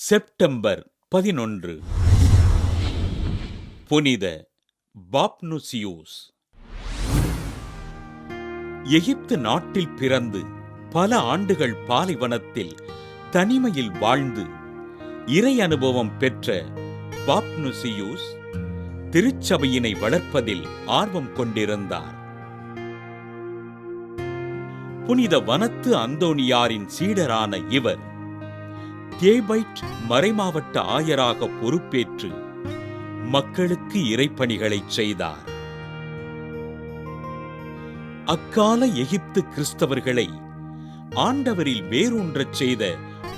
September 11 புனித பாப்னுசியூஸ். எகிப்து நாட்டில் பிறந்து பல ஆண்டுகள் பாலைவனத்தில் தனிமையில் வாழ்ந்து இறை அனுபவம் பெற்ற பாப்னுசியூஸ் திருச்சபையினை வளர்ப்பதில் ஆர்வம் கொண்டிருந்தார். புனித வனத்து அந்தோனியாரின் சீடரான இவர் தேபைட் மறைமாவட்ட ஆயராக பொறுப்பேற்று மக்களுக்கு இறைப்பணிகளை செய்தார். அக்கால எகிப்து கிறிஸ்தவர்களை ஆண்டவரில் வேரூன்றச் செய்த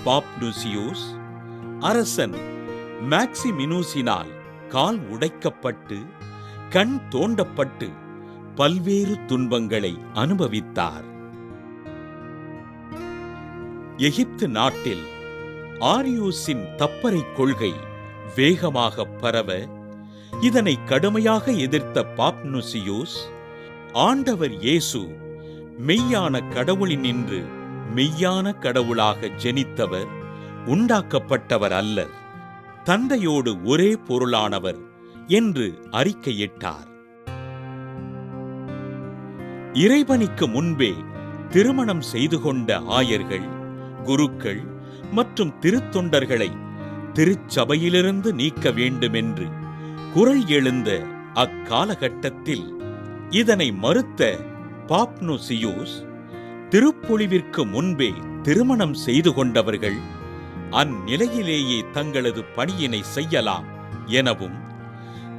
பாப்னுசியூஸ் அரசன் மேக்சிமினூசினால் கால் உடைக்கப்பட்டு கண் தோண்டப்பட்டு பல்வேறு துன்பங்களை அனுபவித்தார். எகிப்து நாட்டில் ஆரியூஸின் தப்பறை கொள்கை வேகமாக பரவ இதனை கடுமையாக எதிர்த்த பாப்னுசியூஸ் ஆண்டவர் இயேசு மெய்யான கடவுளினின்று மெய்யான கடவுளாக ஜெனித்தவர், உண்டாக்கப்பட்டவர் அல்லர், தந்தையோடு ஒரே பொருளானவர் என்று அறிக்கையிட்டார். இறைவனுக்கு முன்பே திருமணம் செய்து கொண்ட ஆயர்கள், குருக்கள் மற்றும் திருத்தொண்டர்களை திருச்சபையிலிருந்து நீக்க வேண்டுமென்று குரல் எழுந்த அக்காலகட்டத்தில் இதனை மறுத்த பாப்னுசியூஸ் திருப்பொழிவிற்கு முன்பே திருமணம் செய்து கொண்டவர்கள் அந்நிலையிலேயே தங்களது பணியினை செய்யலாம் எனவும்,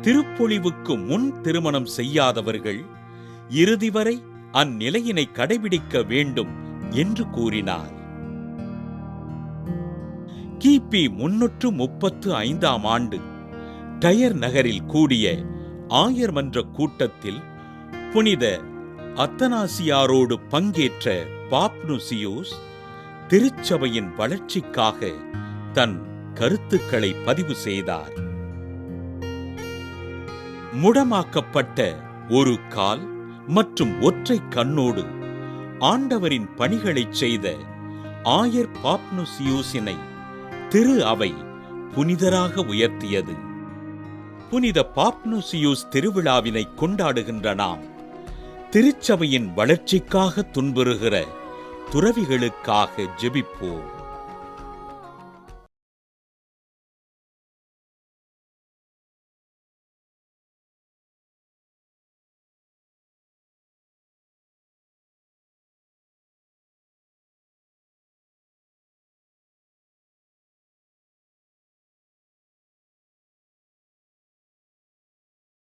திருப்பொழிவுக்கு முன் திருமணம் செய்யாதவர்கள் இறுதி வரை அந்நிலையினை கடைபிடிக்க வேண்டும் என்று கூறினார். கிபி 335 ஆண்டு டயர் நகரில் கூடிய ஆயர் மன்ற கூட்டத்தில் புனித அத்தனாசியாரோடு பங்கேற்ற பாப்னுசியூஸ் திருச்சபையின் வளர்ச்சிக்காக தன் கருத்துக்களை பதிவு செய்தார். முடமாக்கப்பட்ட ஒரு கால் மற்றும் ஒற்றை கண்ணோடு ஆண்டவரின் பணிகளை செய்த ஆயர் பாப்னுசியூஸினை திரு அவை புனிதராக உயர்த்தியது. புனித பாப்னுசியூஸ் திருவிழாவினை கொண்டாடுகின்ற நாம் திருச்சபையின் வளர்ச்சிக்காக துன்புறுகிற துறவிகளுக்காக ஜெபிப்போம்.